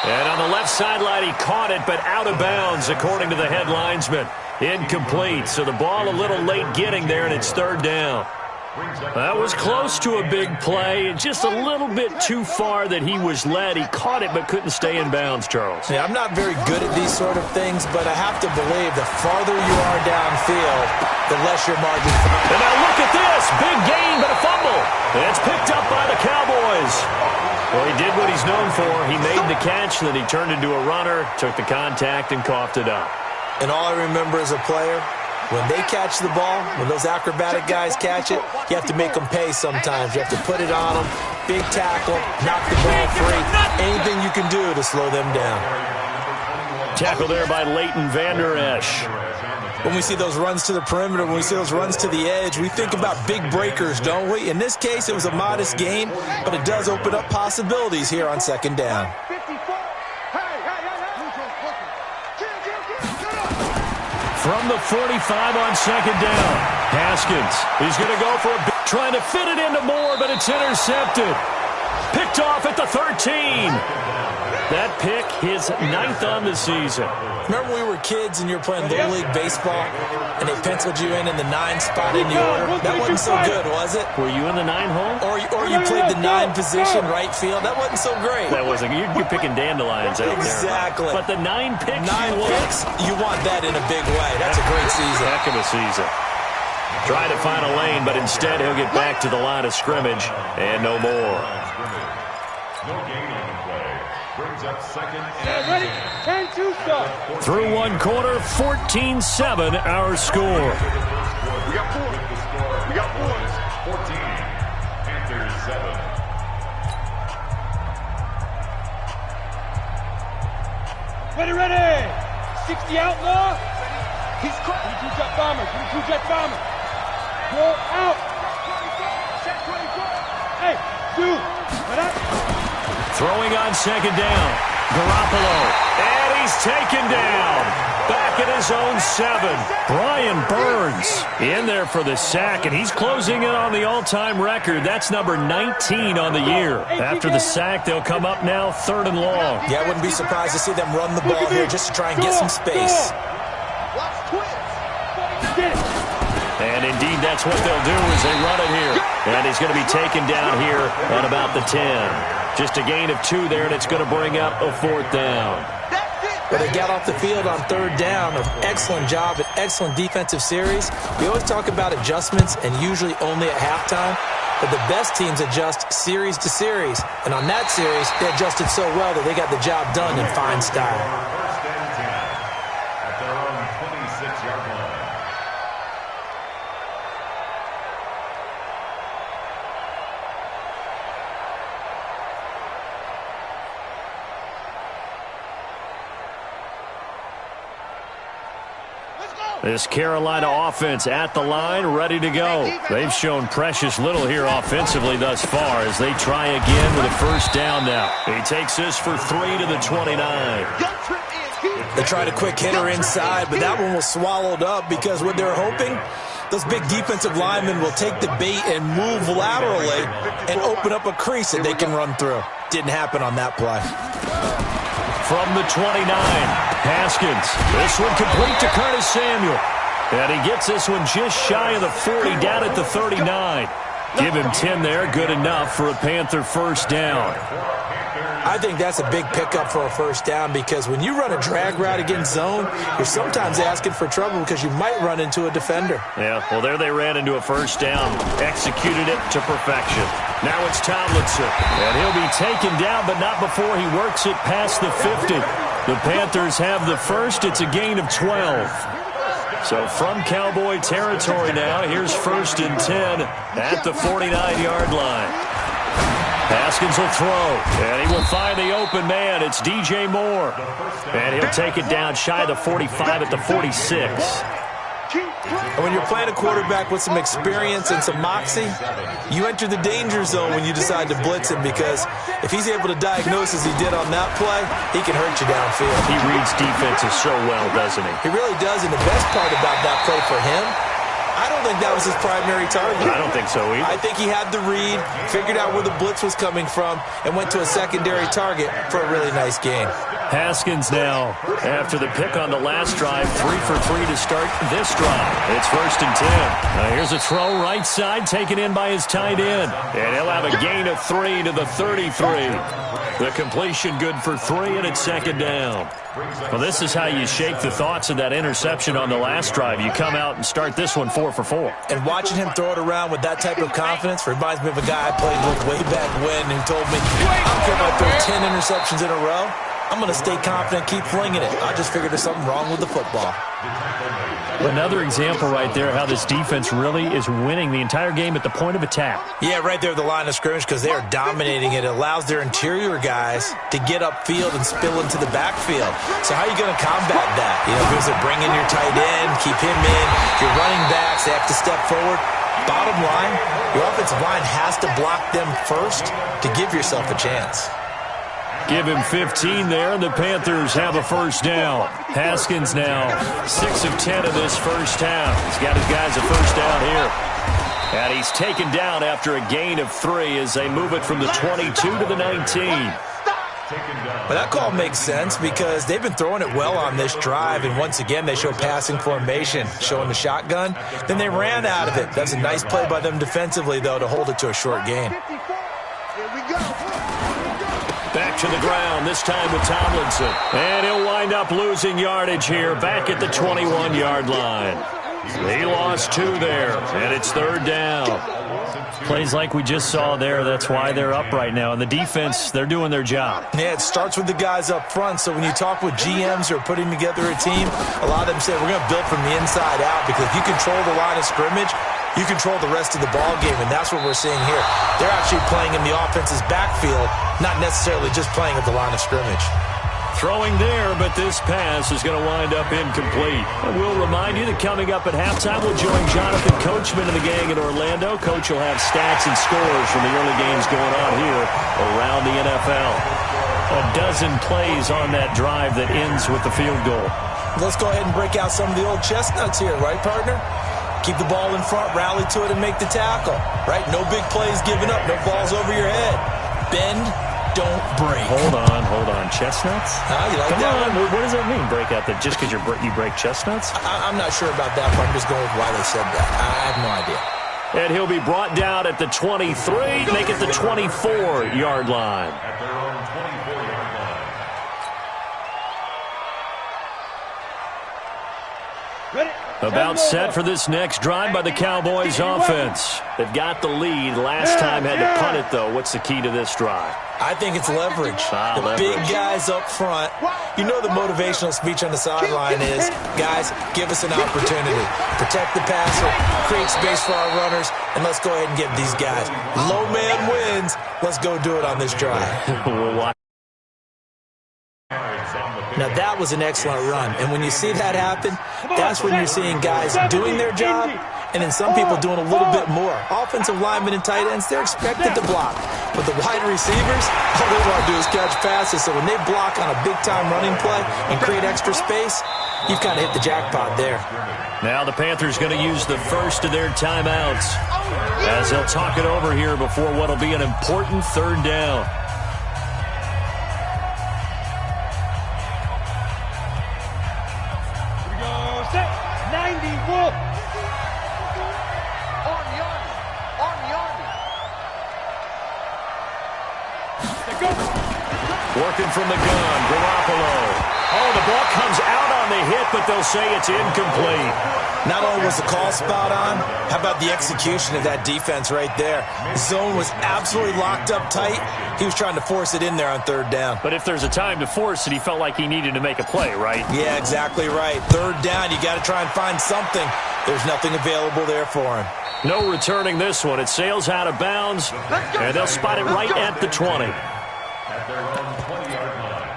And on the left sideline, he caught it, but out of bounds, according to the head linesman. Incomplete, so the ball a little late getting there, and it's third down. That was close to a big play, just a little bit too far that he was led. He caught it but couldn't stay in bounds, Charles. Yeah, I'm not very good at these sort of things, but I have to believe the farther you are downfield, the less your margin. And now look at this. Big gain, but a fumble. And it's picked up by the Cowboys. Well, he did what he's known for. He made the catch, then he turned into a runner, took the contact, and coughed it up. And all I remember as a player, when they catch the ball, when those acrobatic guys catch it, you have to make them pay sometimes. You have to put it on them, big tackle, knock the ball free, anything you can do to slow them down. Tackle there by Leighton Vander Esch. When we see those runs to the perimeter, when we see those runs to the edge, we think about big breakers, don't we? In this case, it was a modest gain, but it does open up possibilities here on second down. From the 45 on second down, Haskins. He's going to go for a trying to fit it into Moore, but it's intercepted. Picked off at the 13. That pick, his 9th on the season. Remember when we were kids and you were playing Little League Baseball and they penciled you in the 9 spot in the order? That wasn't so good, was it? Were you in the 9 hole? Or you played the 9 position, right field? That wasn't so great. That wasn't. You're picking dandelions out exactly. there. But the 9 picks, 9 picks, you want that in a big way. That's a great season. Heck of a season. Try to find a lane, but instead he'll get back to the line of scrimmage and no more. No gain on the play. Brings up second and ready. 10-2 stop. Through one quarter, 14-7 our score. We got four. We got points. 14. Panthers 7. Ready. 60 outlaw. He's caught. 22 jet bombers. 22 jet bombers. Go out. Hey, dude. What up? Throwing on second down. Garoppolo. And he's taken down. Back at his own 7. Brian Burns in there for the sack, and he's closing in on the all-time record. That's number 19 on the year. After the sack, they'll come up now 3rd and long. Yeah, I wouldn't be surprised to see them run the ball here just to try and get some space. And indeed, that's what they'll do as they run it here. And he's going to be taken down here at about the 10. Just a gain of 2 there, and it's going to bring up a 4th down. But they got off the field on 3rd down. An excellent job, an excellent defensive series. We always talk about adjustments, and usually only at halftime. But the best teams adjust series to series. And on that series, they adjusted so well that they got the job done in fine style. At their own 26-yard line. This Carolina offense at the line, ready to go. They've shown precious little here offensively thus far as they try again with a 1st down now. He takes this for 3 to the 29. They tried a quick hitter inside, but that one was swallowed up because what they're hoping, those big defensive linemen will take the bait and move laterally and open up a crease that they can run through. Didn't happen on that play. From the 29, Haskins. This one complete to Curtis Samuel. And he gets this one just shy of the 40, down at the 39. Give him 10 there, good enough for a Panther 1st down. I think that's a big pickup for a 1st down because when you run a drag route against zone, you're sometimes asking for trouble because you might run into a defender. Yeah, well, there they ran into a 1st down, executed it to perfection. Now it's Tomlinson, and he'll be taken down, but not before he works it past the 50. The Panthers have the 1st. It's a gain of 12. So from Cowboy territory now, here's 1st and 10 at the 49-yard line. Haskins will throw, and he will find the open man. It's DJ Moore. And he'll take it down shy of the 45 at the 46. And when you're playing a quarterback with some experience and some moxie, you enter the danger zone when you decide to blitz him because if he's able to diagnose as he did on that play, he can hurt you downfield. He reads defenses so well, doesn't he? He really does, and the best part about that play for him, I don't think that was his primary target. I don't think so either. I think he had the read, figured out where the blitz was coming from, and went to a secondary target for a really nice gain. Haskins now, after the pick on the last drive, 3 for 3 to start this drive. It's 1st and 10. Now here's a throw right side, taken in by his tight end. And he'll have a gain of 3 to the 33. The completion good for 3, and it's 2nd down. Well, this is how you shake the thoughts of that interception on the last drive. You come out and start this one 4 for 4. And watching him throw it around with that type of confidence reminds me of a guy I played with way back when who told me, I don't care if I throw 10 interceptions in a row. I'm going to stay confident, keep flinging it. I just figured there's something wrong with the football. Another example right there how this defense really is winning the entire game at the point of attack. Yeah, right there at the line of scrimmage because they are dominating it. It allows their interior guys to get upfield and spill into the backfield. So how are you going to combat that? You know, because they bring in your tight end, keep him in. Your running backs, they have to step forward. Bottom line, your offensive line has to block them first to give yourself a chance. Give him 15 there, and the Panthers have a 1st down. Haskins now 6 of 10 of this first half. He's got his guys a 1st down here. And he's taken down after a gain of 3 as they move it from the 22 to the 19. But that call makes sense because they've been throwing it well on this drive, and once again they show passing formation, showing the shotgun. Then they ran out of it. That's a nice play by them defensively, though, to hold it to a short gain. Back to the ground, this time with Tomlinson. And he'll wind up losing yardage here, back at the 21-yard line. He lost 2 there, and it's 3rd down. Plays like we just saw there, that's why they're up right now. And the defense, they're doing their job. Yeah, it starts with the guys up front. So when you talk with GMs who are putting together a team, a lot of them say, we're going to build from the inside out, because if you control the line of scrimmage, you control the rest of the ball game, and that's what we're seeing here. They're actually playing in the offense's backfield, not necessarily just playing at the line of scrimmage. Throwing there, but this pass is going to wind up incomplete. And we'll remind you that coming up at halftime, we'll join Jonathan Coachman and the gang in Orlando. Coach will have stats and scores from the early games going on here around the NFL. A dozen plays on that drive that ends with the field goal. Let's go ahead and break out some of the old chestnuts here, right, partner? Keep the ball in front, rally to it, and make the tackle, right? No big plays given up, no balls over your head. Bend, don't break. Hold on. Chestnuts? You like Come that on. one? What does that mean, break out? That just because you break chestnuts? I'm not sure about that, but I'm just going with why they said that. I have no idea. And he'll be brought down at the 23, make it the 24-yard line. At their own 24-yard line. Ready? About set for this next drive by the Cowboys offense. They've got the lead. Last time had to punt it, though. What's the key to this drive? I think it's leverage. The Leverage. big guys up front. You know the motivational speech on the sideline is, guys, give us an opportunity. Protect the passer, create space for our runners, and let's go ahead and get these guys. Low man wins. Let's go do it on this drive. We'll watch. Now, that was an excellent run. And when you see that happen, that's when you're seeing guys doing their job and then some people doing a little bit more. Offensive linemen and tight ends, they're expected to block. But the wide receivers, all they want to do is catch passes. So when they block on a big-time running play and create extra space, you've kind of hit the jackpot there. Now the Panthers going to use the first of their timeouts as they'll talk it over here before what will be an important 3rd down. Working from the gun, Garoppolo. Oh, the ball comes out on the hit, but they'll say it's incomplete. Not only was the call spot on, how about the execution of that defense right there? Zone was absolutely locked up tight. He was trying to force it in there on 3rd down. But if there's a time to force it, he felt like he needed to make a play, right? Yeah, exactly right. 3rd down, you got to try and find something. There's nothing available there for him. No returning this one. It sails out of bounds, and they'll spot it right at the 20. At their own 20-yard line.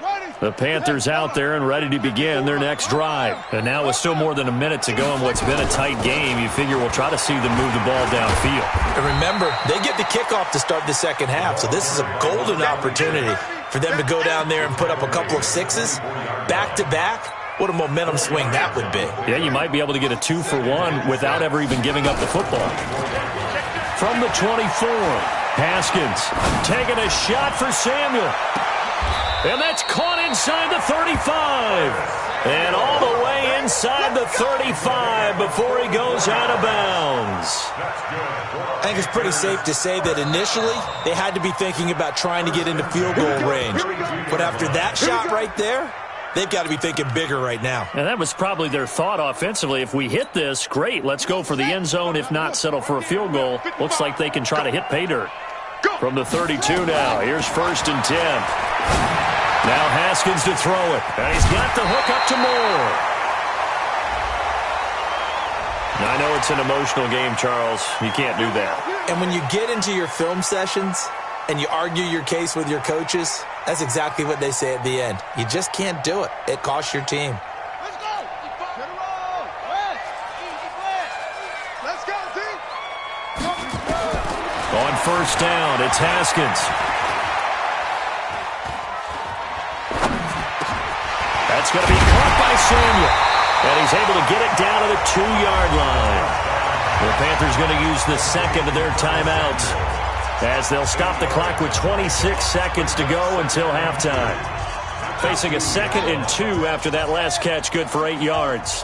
Ready, The Panthers out there and ready to begin their next drive. And now with still more than a minute to go in what's been a tight game, you figure we'll try to see them move the ball downfield. And remember, they get the kickoff to start the second half, so this is a golden opportunity for them to go down there and put up a couple of sixes back-to-back. What a momentum swing that would be. Yeah, you might be able to get a 2-for-1 without ever even giving up the football. From the 24, Haskins taking a shot for Samuel. And that's caught inside the 35. And all the way inside the 35 before he goes out of bounds. I think it's pretty safe to say that initially they had to be thinking about trying to get into field goal range. But after that shot right there, they've got to be thinking bigger right now. And that was probably their thought offensively. If we hit this, great, let's go for the end zone. If not, settle for a field goal. Looks like they can try to hit pay dirt. From the 32 now, here's 1st and 10. Now Haskins to throw it. And he's got the hook up to Moore. Now, I know it's an emotional game, Charles. You can't do that. And when you get into your film sessions and you argue your case with your coaches, that's exactly what they say at the end. You just can't do it. It costs your team. Let's go. Get a roll. Easy play. Let's go, team. On 1st down, it's Haskins. That's going to be caught by Samuel. And he's able to get it down to the 2-yard line. The Panthers going to use the second of their timeout, as they'll stop the clock with 26 seconds to go until halftime. Facing a 2nd and 2 after that last catch, good for 8 yards.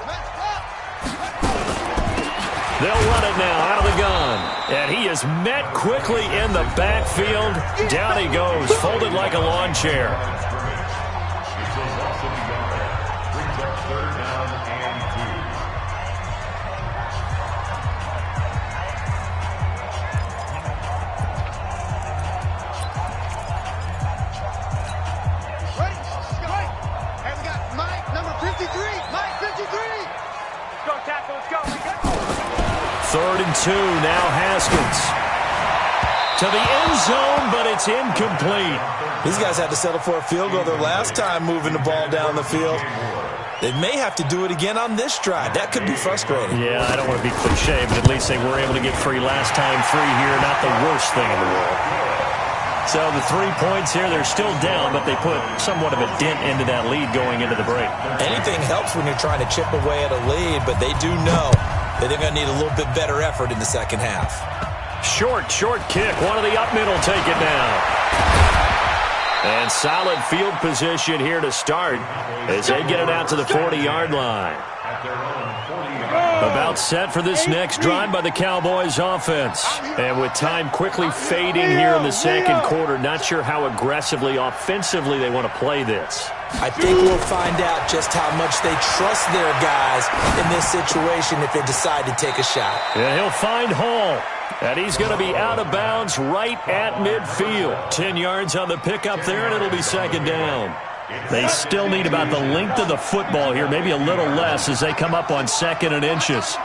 They'll run it now out of the gun. And he is met quickly in the backfield. Down he goes, folded like a lawn chair. Third and 2, now Haskins. To the end zone, but it's incomplete. These guys had to settle for a field goal their last time moving the ball down the field. They may have to do it again on this drive. That could be frustrating. Yeah, I don't want to be cliche, but at least they were able to get free last time free here. Not the worst thing in the world. So the 3 points here, they're still down, but they put somewhat of a dent into that lead going into the break. Anything helps when you're trying to chip away at a lead, but they do know that they're going to need a little bit better effort in the second half. Short kick. One of the up middle take it down. And solid field position here to start as they get it out to the 40-yard line. About set for this next drive by the Cowboys offense. And with time quickly fading here in the second quarter, not sure how aggressively, offensively they want to play this. I think we'll find out just how much they trust their guys in this situation if they decide to take a shot. And he'll find Hall. And he's going to be out of bounds right at midfield. 10 yards on the pickup there, and it'll be 2nd down. They still need about the length of the football here, maybe a little less as they come up on 2nd and inches.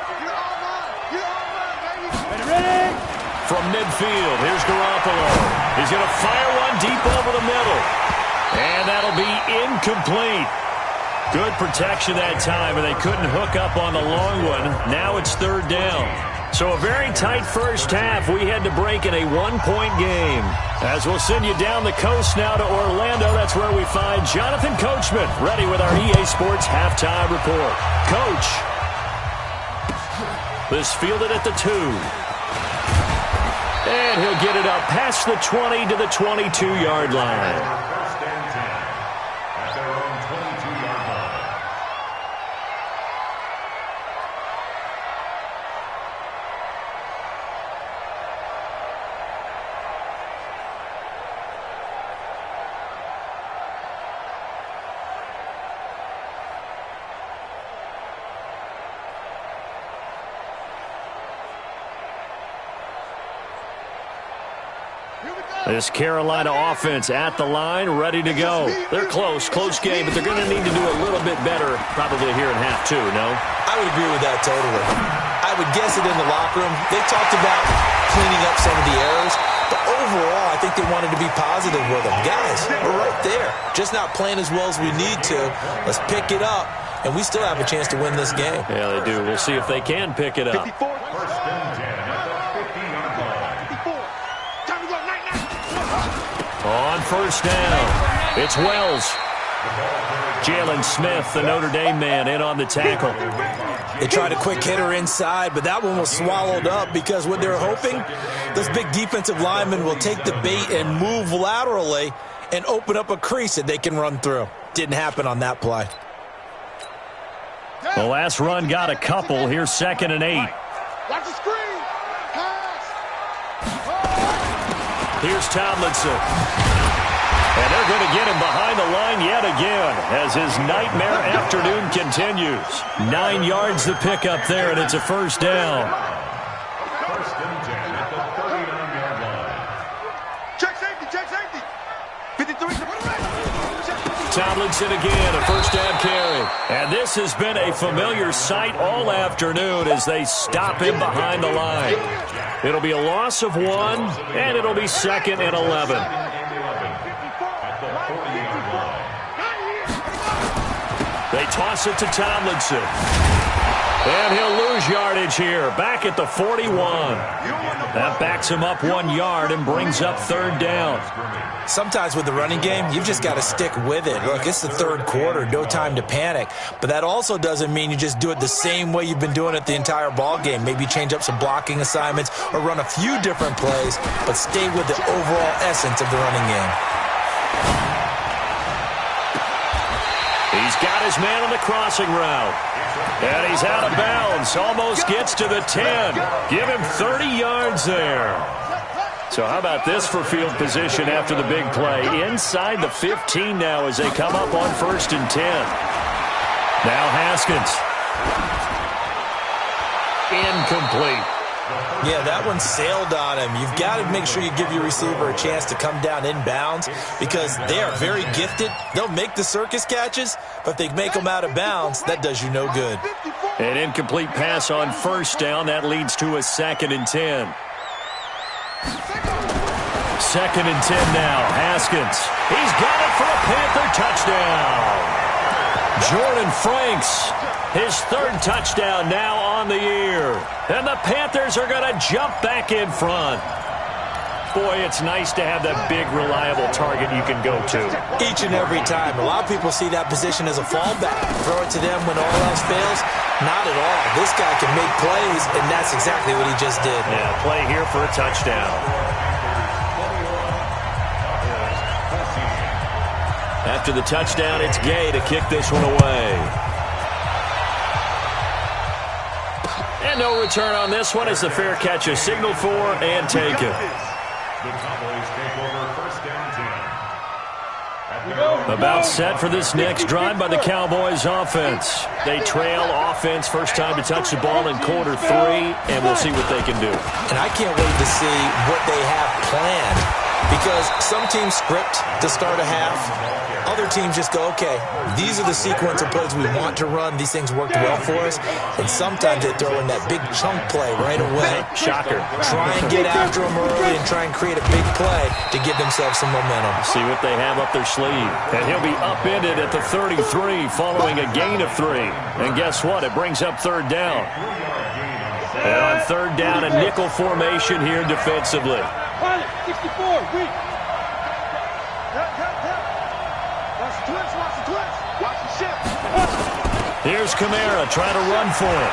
From midfield, here's Garoppolo. He's going to fire one deep over the middle. And that'll be incomplete. Good protection that time, and they couldn't hook up on the long one. Now it's 3rd down. So a very tight first half. We had to break in a 1-point game. As we'll send you down the coast now to Orlando, that's where we find Jonathan Coachman, ready with our EA Sports halftime report. Coach. This fielded at the 2. And he'll get it up past the 20 to the 22-yard line. This Carolina offense at the line, ready to go. They're close game, but they're going to need to do a little bit better probably here in half 2, no? I would agree with that totally. I would guess it in the locker room. They talked about cleaning up some of the errors. But overall, I think they wanted to be positive with them. Guys, we're right there. Just not playing as well as we need to. Let's pick it up, and we still have a chance to win this game. Yeah, they do. We'll see if they can pick it up. 54. First and 10 at the 50-yard line. 54. Time to go. Night. On first down, it's Wells. Jalen Smith, the Notre Dame man, in on the tackle. They tried a quick hitter inside, but that one was swallowed up because what they're hoping, this big defensive lineman will take the bait and move laterally and open up a crease that they can run through. Didn't happen on that play. The last run got a couple. Here's 2nd and 8. Watch the screen. Pass. Here's Tomlinson. And they're going to get him behind the line yet again as his nightmare afternoon continues. 9 yards to pick up there, and it's a first down. First and 10 at the 39-yard line. Check safety. Check safety. 53. Tomlinson again, a first down carry. And this has been a familiar sight all afternoon as they stop him behind the line. It'll be a loss of 1, and it'll be 2nd and 11. They toss it to Tomlinson. And he'll lose yardage here, back at the 41. That backs him up 1 yard and brings up 3rd down. Sometimes with the running game, you've just got to stick with it. Look, it's the 3rd quarter, no time to panic. But that also doesn't mean you just do it the same way you've been doing it the entire ball game. Maybe change up some blocking assignments or run a few different plays, but stay with the overall essence of the running game. He's got his man on the crossing route. And he's out of bounds. Almost gets to the 10. Give him 30 yards there. So how about this for field position after the big play? Inside the 15 now as they come up on 1st and 10. Now Haskins. Incomplete. Yeah, that one sailed on him. You've got to make sure you give your receiver a chance to come down inbounds because they are very gifted. They'll make the circus catches, but if they make them out of bounds, that does you no good. An incomplete pass on first down. That leads to a 2nd and 10. 2nd and 10 now. Haskins. He's got it for a Panther touchdown. Jordan Franks. His 3rd touchdown now on the year. And the Panthers are going to jump back in front. Boy, it's nice to have that big, reliable target you can go to. Each and every time. A lot of people see that position as a fallback. Throw it to them when all else fails. Not at all. This guy can make plays, and that's exactly what he just did. Yeah, play here for a touchdown. After the touchdown, it's Gay to kick this one away. And no return on this one as the fair catch is signaled for and taken. The Cowboys take over 1st and 10. About set for this next drive by the Cowboys offense. They trail offense first time to touch the ball in quarter 3, and we'll see what they can do. And I can't wait to see what they have planned because some teams script to start a half. Other teams just go, okay, these are the sequence of plays we want to run. These things worked well for us. And sometimes they throw in that big chunk play right away. Shocker. Try and get after them early and try and create a big play to give themselves some momentum. See what they have up their sleeve. And he'll be upended at the 33 following a gain of 3. And guess what? It brings up 3rd down. And on 3rd down, a nickel formation here defensively. 64, weak. Here's Kamara trying to run for it.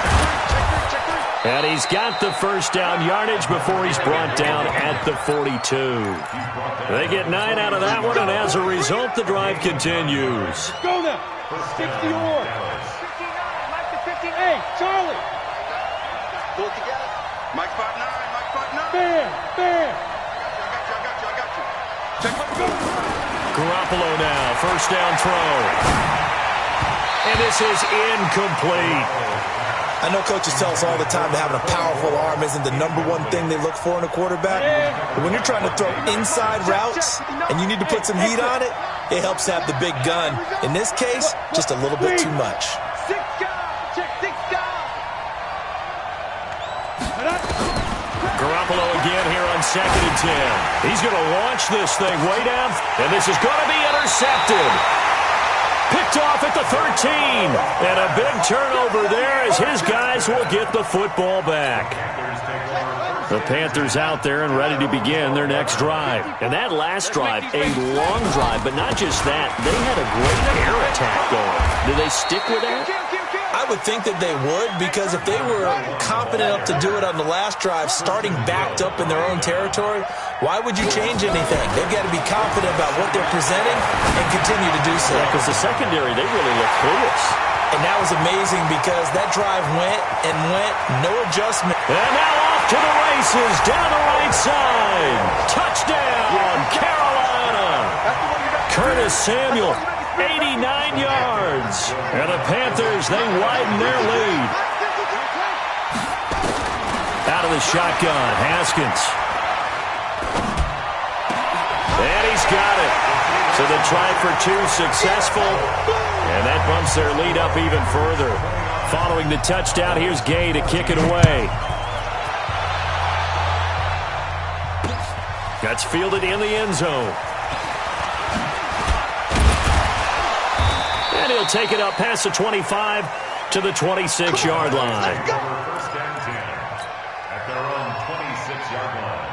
And he's got the first down yardage before he's brought down at the 42. They get 9 out of that one, and as a result, the drive continues. Go now. 60 or. 58, Charlie. Pull it together. Mike 5'9", Mike 5'9". Bam, bam. I got you. Check my go. Garoppolo now, first down throw. And this is incomplete. I know coaches tell us all the time that having a powerful arm isn't the #1 thing they look for in a quarterback. But when you're trying to throw inside routes and you need to put some heat on it, it helps to have the big gun. In this case, just a little bit too much. 6 guys. Check 6 guys. Garoppolo again here on 2nd and 10. He's going to launch this thing way down, and this is going to be intercepted. Picked off at the 13. And a big turnover there as his guys will get the football back. The Panthers out there and ready to begin their next drive. And that last drive, a long drive, but not just that. They had a great air attack going. Do they stick with that? I would think that they would, because if they were confident enough to do it on the last drive, starting backed up in their own territory, why would you change anything? They've got to be confident about what they're presenting and continue to do so. Because the secondary, they really look clueless. And that was amazing because that drive went and went, no adjustment. And now off to the races, down the right side. Touchdown, Carolina. Curtis Samuel, 89 yards. And the Panthers, they widen their lead. Out of the shotgun, Haskins. And he's got it. So the try for 2 successful. And that bumps their lead up even further. Following the touchdown, here's Gay to kick it away. That's fielded in the end zone. And he'll take it up past the 25 to the 26-yard line. First and 10 at their own 26-yard line.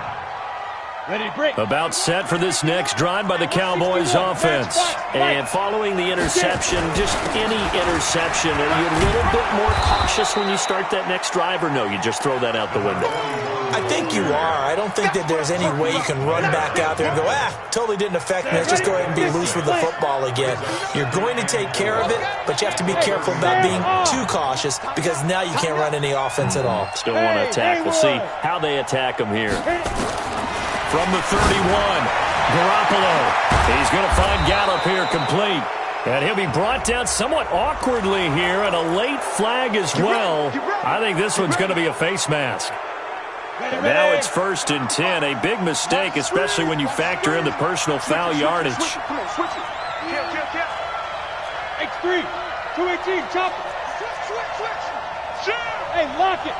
Ready to break. About set for this next drive by the Cowboys offense. And following the interception, just any interception, are you a little bit more cautious when you start that next drive, or no, you just throw that out the window? I think you are. I don't think that there's any way you can run back out there and go, totally didn't affect me. Let's just go ahead and be loose with the football again. You're going to take care of it, but you have to be careful about being too cautious because now you can't run any offense at all. Still want to attack. We'll see how they attack them here. From the 31, Garoppolo. He's going to find Gallup here complete. And he'll be brought down somewhat awkwardly here, and a late flag as well. I think this one's going to be a face mask. And now it's 1st and 10. A big mistake, especially when you factor in the personal foul yardage. Come on, switch it. X3, 218, chop it. Switch. Hey, lock it.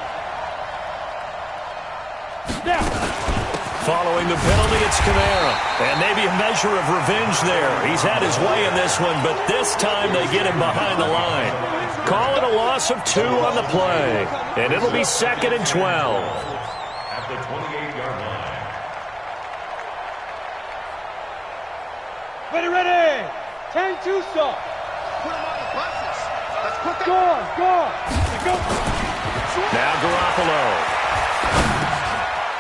Now. Following the penalty, it's Kamara. And maybe a measure of revenge there. He's had his way in this one, but this time they get him behind the line. Call it a loss of 2 on the play. And it'll be 2nd and 12. At the 28-yard line. Ready. 10-2 stop. Put him on the buses. Let's put that. Go. Now Garoppolo.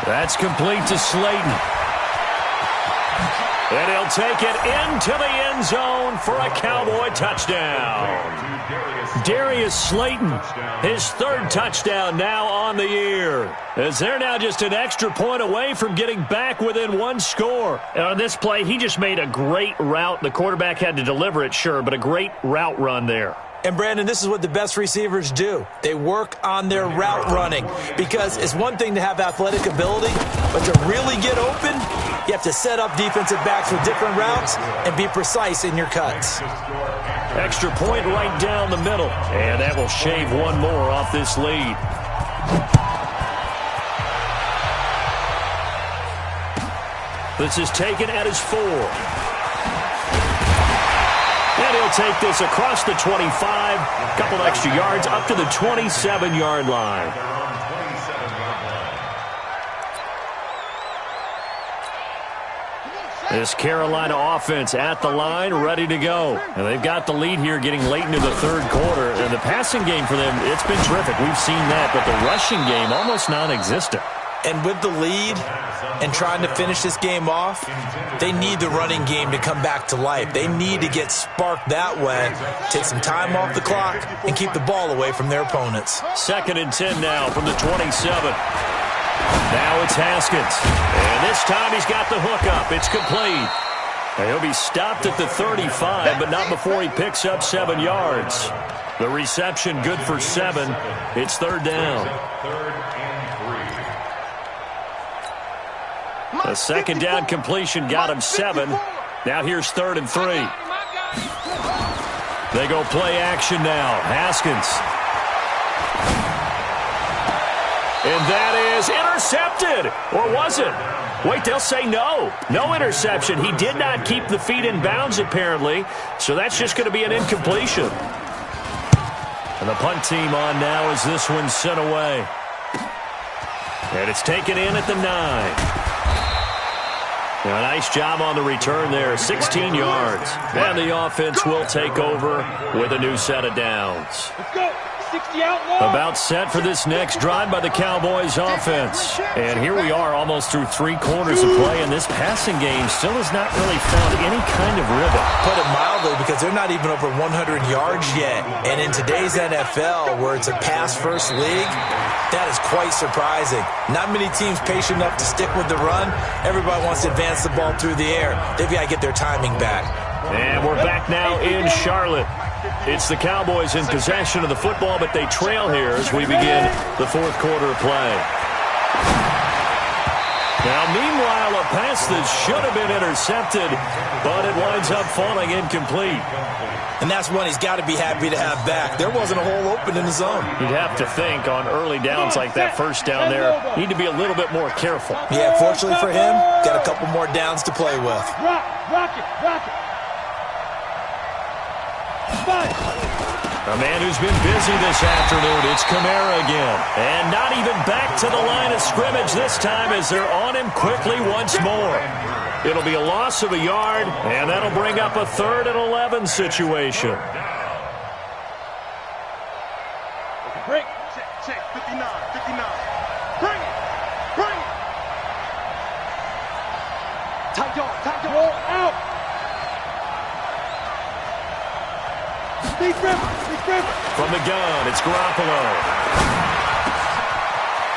That's complete to Slayton. And he'll take it into the end zone for a Cowboy touchdown. Darius Slayton, his 3rd touchdown now on the year. As they're now just an extra point away from getting back within 1 score. And on this play, he just made a great route. The quarterback had to deliver it, sure, but a great route run there. And, Brandon, this is what the best receivers do. They work on their route running because it's one thing to have athletic ability, but to really get open, you have to set up defensive backs with different routes and be precise in your cuts. Extra point right down the middle, and that will shave 1 more off this lead. This is taken at his 4. And he'll take this across the 25, a couple extra yards, up to the 27-yard line. This Carolina offense at the line, ready to go. And they've got the lead here getting late into the 3rd quarter. And the passing game for them, it's been terrific. We've seen that, but the rushing game almost non-existent. And with the lead and trying to finish this game off, they need the running game to come back to life. They need to get sparked that way, take some time off the clock, and keep the ball away from their opponents. 2nd and 10 now from the 27. Now it's Haskins. And this time he's got the hook up. It's complete. And he'll be stopped at the 35, but not before he picks up 7 yards. The reception good for 7. It's 3rd down. A 2nd down completion got him 7. Now here's 3rd and 3. They go play action now. Haskins. And that is intercepted. Or was it? Wait, they'll say no. No interception. He did not keep the feet in bounds, apparently. So that's just going to be an incompletion. And the punt team on now as this one's sent away. And it's taken in at the 9. Now, nice job on the return there, 16 yards. And the offense will take over with a new set of downs. Let's go. 60 out long. About set for this next drive by the Cowboys offense. And here we are almost through 3 quarters of play, and this passing game still has not really found any kind of rhythm. Put it mildly, because they're not even over 100 yards yet. And in today's NFL, where it's a pass-first league, that is quite surprising. Not many teams patient enough to stick with the run. Everybody wants to advance the ball through the air. They've got to get their timing back. And we're back now in Charlotte. It's the Cowboys in possession of the football, but they trail here as we begin the 4th quarter of play. Now, meanwhile, a pass that should have been intercepted, but it winds up falling incomplete. And that's one he's got to be happy to have back. There wasn't a hole open in the zone. You'd have to think on early downs like that, first down there, need to be a little bit more careful. Yeah, fortunately for him, got a couple more downs to play with. Rock it. A man who's been busy this afternoon, it's Kamara again. And not even back to the line of scrimmage this time as they're on him quickly once more. It'll be a loss of a yard, and that'll bring up a 3rd and 11 situation. Break. Check, 59. Bring it. Tight yard. Roll out. Steve Griffin. From the gun, it's Garoppolo.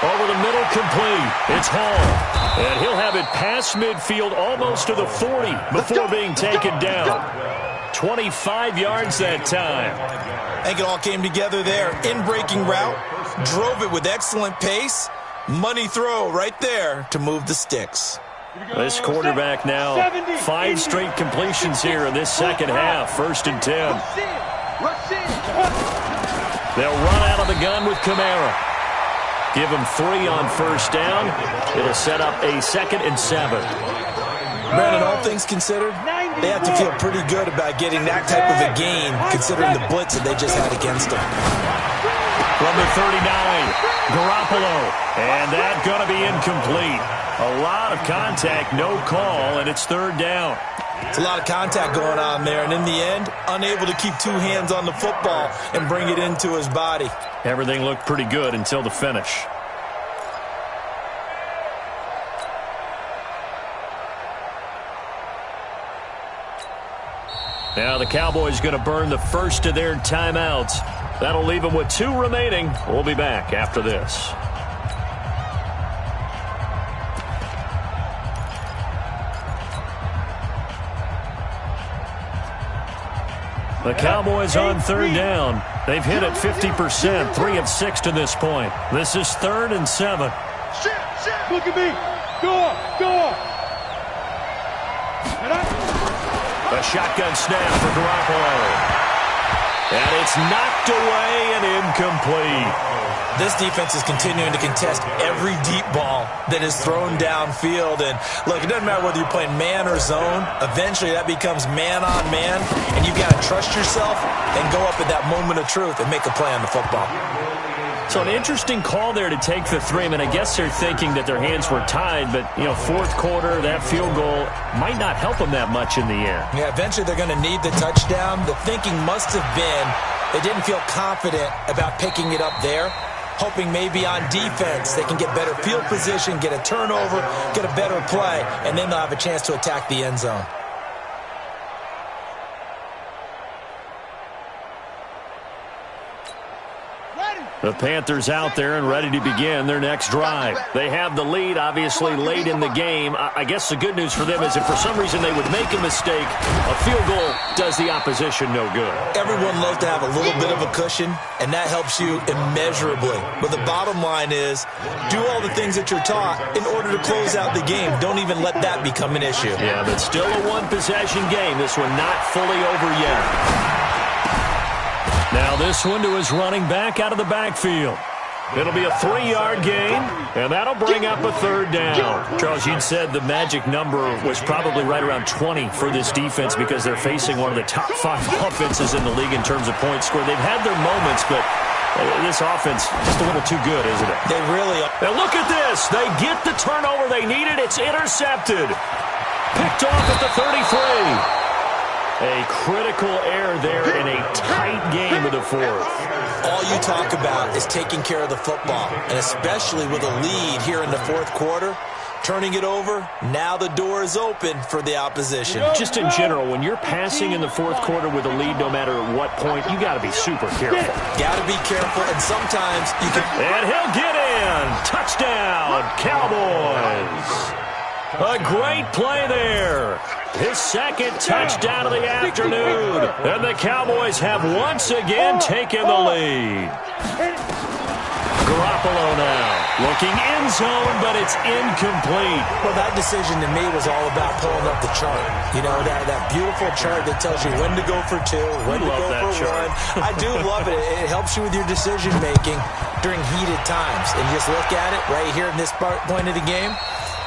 Over the middle, complete. It's Hall. And he'll have it past midfield almost to the 40 before being taken down. 25 yards that time. I think it all came together there. In-breaking route. Drove it with excellent pace. Money throw right there to move the sticks. This quarterback now, 5 straight completions here in this second half. 1st and 10. Rush in. They'll run out of the gun with Kamara. Give him 3 on 1st down. It'll set up a 2nd and 7. Brandon, all things considered, they have to feel pretty good about getting that type of a gain, considering the blitz that they just had against them. From the 39, Garoppolo. And that's going to be incomplete. A lot of contact, no call, and it's 3rd down. It's a lot of contact going on there, and in the end, unable to keep 2 hands on the football and bring it into his body. Everything looked pretty good until the finish. Now the Cowboys going to burn the first of their timeouts. That'll leave them with 2 remaining. We'll be back after this. The Cowboys on 3rd down. They've hit it 50%, 3 of 6 to this point. This is 3rd and 7. Look at me. Go on. A shotgun snap for Garoppolo. And it's knocked away and incomplete. This defense is continuing to contest every deep ball that is thrown downfield. And, look, it doesn't matter whether you're playing man or zone. Eventually, that becomes man-on-man, and you've got to trust yourself and go up at that moment of truth and make a play on the football. So an interesting call there to take the 3. I mean, I guess they're thinking that their hands were tied, but, 4th quarter, that field goal might not help them that much in the end. Yeah, eventually they're going to need the touchdown. The thinking must have been they didn't feel confident about picking it up there, hoping maybe on defense they can get better field position, get a turnover, get a better play, and then they'll have a chance to attack the end zone. The Panthers out there and ready to begin their next drive. They have the lead, obviously, late in the game. I guess the good news for them is if for some reason they would make a mistake, a field goal does the opposition no good. Everyone loves to have a little bit of a cushion, and that helps you immeasurably. But the bottom line is, do all the things that you're taught in order to close out the game. Don't even let that become an issue. Yeah, but still a one-possession game. This one not fully over yet. Now this one to his running back out of the backfield. It'll be a 3-yard gain, and that'll bring up a third down. Charles, you'd said the magic number was probably right around 20 for this defense because they're facing one of the top 5 offenses in the league in terms of points scored. They've had their moments, but this offense just a little too good, isn't it? They really are. And look at this. They get the turnover they needed. It's intercepted. Picked off at the 33. A critical error there in a tight game of the fourth. All you talk about is taking care of the football, and especially with a lead here in the fourth quarter, turning it over, now the door is open for the opposition. Just in general, when you're passing in the fourth quarter with a lead, no matter what point, you got to be super careful. Got to be careful, and sometimes you can... And he'll get in. Touchdown, Cowboys. A great play there. His second touchdown of the afternoon. And the Cowboys have once again taken the lead. Garoppolo now looking end zone, but it's incomplete. Well, that decision to me was all about pulling up the chart. You know, that beautiful chart that tells you when to go for 2, when to go for 1. I do love it. It helps you with your decision-making during heated times. And just look at it right here in this point of the game.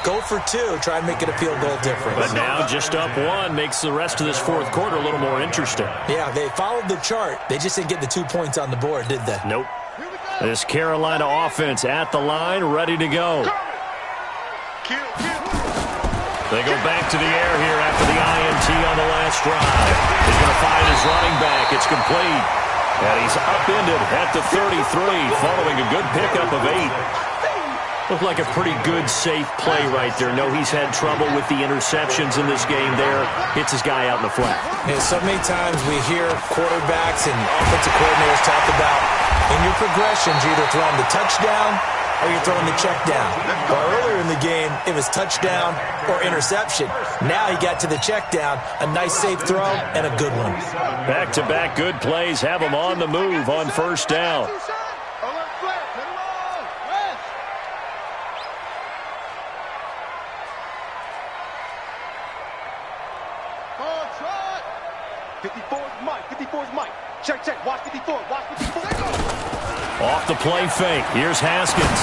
Go for 2. Try and make it a field goal difference. But now just up 1 makes the rest of this fourth quarter a little more interesting. Yeah, they followed the chart. They just didn't get the 2 points on the board, did they? Nope. This Carolina offense at the line, ready to go. They go back to the air here after the INT on the last drive. He's going to find his running back. It's complete. And he's upended at the 33 following a good pickup of 8. Looked like a pretty good, safe play right there. No, he's had trouble with the interceptions in this game there. Hits his guy out in the flat. Yeah, so many times we hear quarterbacks and offensive coordinators talk about in your progressions, you're either throwing the touchdown or you're throwing the check down. Well, earlier in the game, it was touchdown or interception. Now he got to the check down, a nice safe throw, and a good one. Back-to-back good plays have him on the move on first down. 54 is Mike. 54 is Mike. Check, check. Watch 54. Watch 54. Off the play fake. Here's Haskins.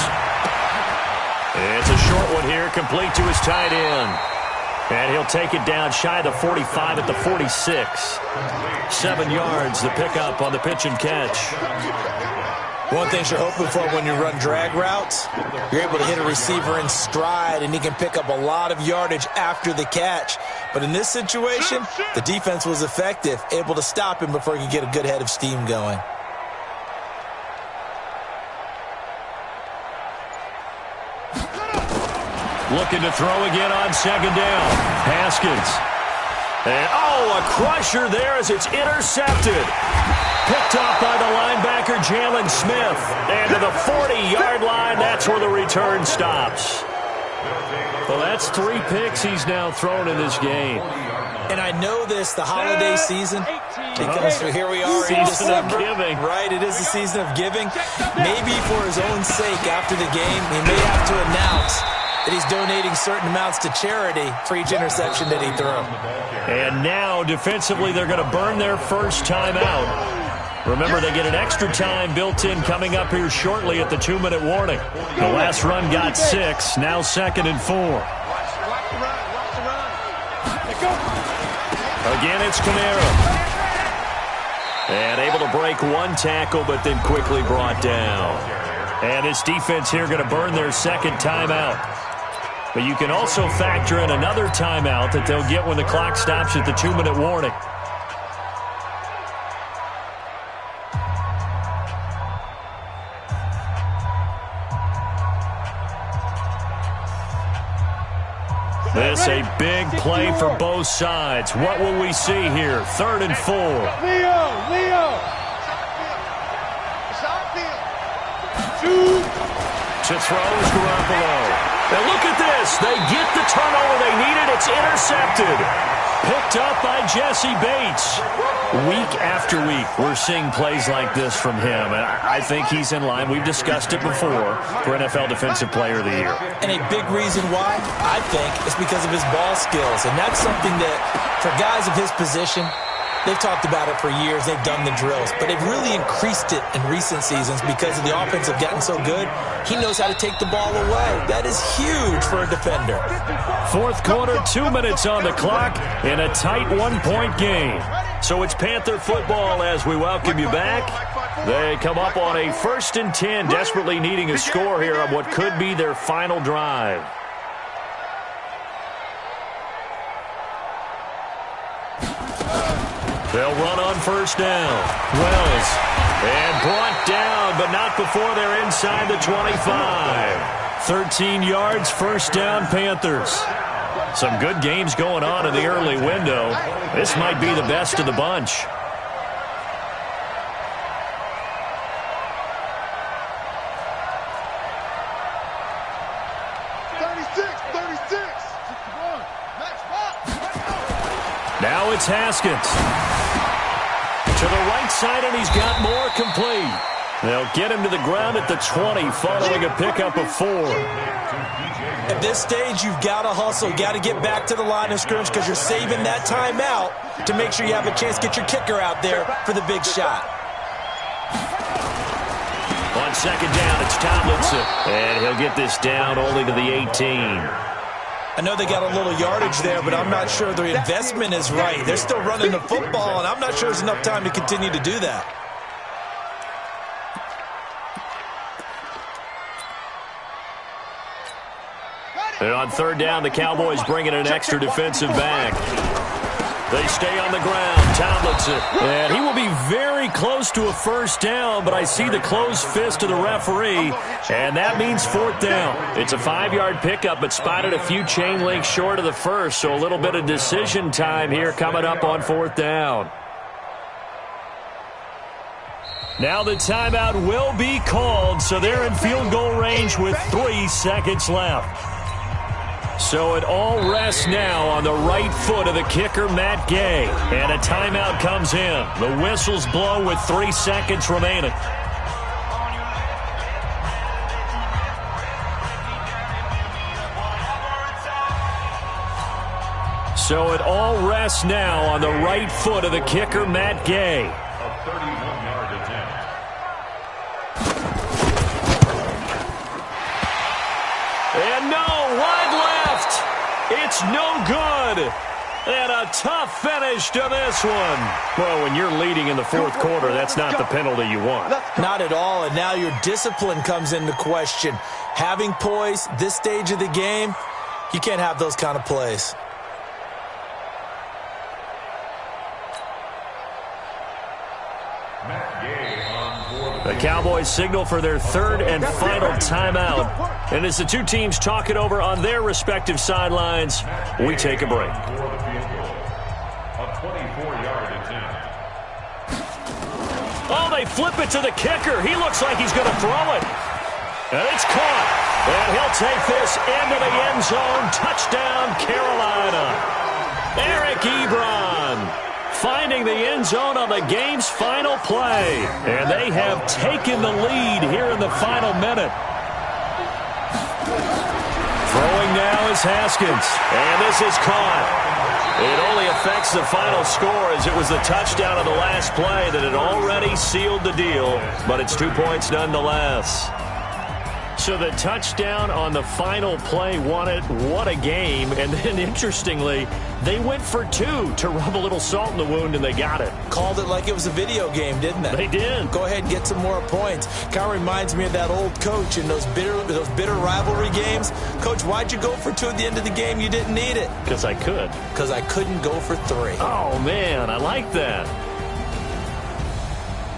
It's a short one here, complete to his tight end. And he'll take it down shy of the 45 at the 46. 7 yards, the pickup on the pitch and catch. One thing you're hoping for when you run drag routes, you're able to hit a receiver in stride, and he can pick up a lot of yardage after the catch. But in this situation, the defense was effective, able to stop him before he could get a good head of steam going. Looking to throw again on second down. Haskins. And, a crusher there as it's intercepted. Picked off by the linebacker, Jalen Smith. And to the 40-yard line, that's where the return stops. Well, that's 3 picks he's now thrown in this game. And I know this, the holiday season, because here we are in December. Giving. Right, it is the season of giving. Maybe for his own sake after the game, he may have to announce that he's donating certain amounts to charity for each interception that he threw. And now, defensively, they're going to burn their first time out. Remember, they get an extra time built in coming up here shortly at the 2-minute warning. The last run got 6, now 2nd and 4. Again, it's Kamara. And able to break 1 tackle, but then quickly brought down. And this defense here going to burn their second timeout. But you can also factor in another timeout that they'll get when the clock stops at the 2-minute warning. This a big play for both sides. What will we see here? 3rd and 4. Leo. To throw is Garoppolo. Now look at this. They get the turnover they needed. It's intercepted. Picked up by Jesse Bates. Week after week, we're seeing plays like this from him. And I think he's in line. We've discussed it before for NFL Defensive Player of the Year. And a big reason why, I think, is because of his ball skills. And that's something that, for guys of his position, They've talked about it for years. They've done the drills, but they've really increased it in recent seasons because the offense have gotten so good. He knows how to take the ball away. That is huge for a defender. Fourth quarter, 2 minutes on the clock in a tight one-point game. So it's Panther football as we welcome you back. They come up on a 1st and 10, desperately needing a score here on what could be their final drive. They'll run on first down. Wells. And brought down, but not before they're inside the 25. 13 yards, first down, Panthers. Some good games going on in the early window. This might be the best of the bunch. Now it's Haskins. To the right side, and he's got more complete. They'll get him to the ground at the 20, following a pickup of 4. At this stage, you've got to hustle. You've got to get back to the line of scrimmage because you're saving that timeout to make sure you have a chance to get your kicker out there for the big shot. On second down, it's Tomlinson. And he'll get this down only to the 18. I know they got a little yardage there, but I'm not sure the investment is right. They're still running the football, and I'm not sure there's enough time to continue to do that. And on third down, the Cowboys bring in an extra defensive back. They stay on the ground. Tomlinson. And he will be very close to a first down, but I see the closed fist of the referee, and that means fourth down. It's a 5-yard pickup, but spotted a few chain links short of the first, so a little bit of decision time here coming up on fourth down. Now the timeout will be called, so they're in field goal range with 3 seconds left. So it all rests now on the right foot of the kicker, Matt Gay. And a timeout comes in. The whistle's blown with 3 seconds remaining. So it all rests now on the right foot of the kicker, Matt Gay. A 31-yard attempt. And no, wide left. It's no good. And a tough finish to this one. Well, when you're leading in the fourth quarter, that's not the penalty you want. Not at all, and now your discipline comes into question. Having poise this stage of the game, you can't have those kind of plays. The Cowboys signal for their third and final timeout. And as the two teams talk it over on their respective sidelines, we take a break. A 24-yard attempt. Oh, they flip it to the kicker. He looks like he's going to throw it. And it's caught. And he'll take this into the end zone. Touchdown, Carolina. Eric Ebron finding the end zone on the game's final play. And they have taken the lead here in the final minute. Throwing now is Haskins. And this is caught. It only affects the final score as it was the touchdown of the last play that had already sealed the deal. But it's 2 points nonetheless. So the touchdown on the final play won it. What a game. And then, interestingly, they went for 2 to rub a little salt in the wound, and they got it. Called it like it was a video game, didn't they? They did. Go ahead and get some more points. Kind of reminds me of that old coach in those bitter rivalry games. Coach, why'd you go for 2 at the end of the game? You didn't need it. Because I could. Because I couldn't go for 3. Oh, man, I like that.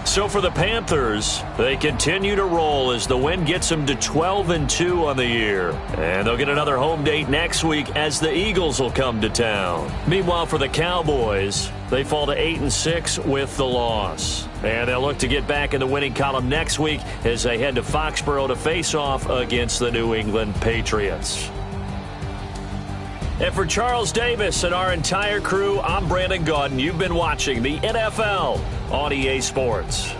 So for the Panthers, they continue to roll as the win gets them to 12-2 on the year. And they'll get another home date next week as the Eagles will come to town. Meanwhile, for the Cowboys, they fall to 8-6 with the loss. And they'll look to get back in the winning column next week as they head to Foxborough to face off against the New England Patriots. And for Charles Davis and our entire crew, I'm Brandon Gaudin. You've been watching the NFL on EA Sports.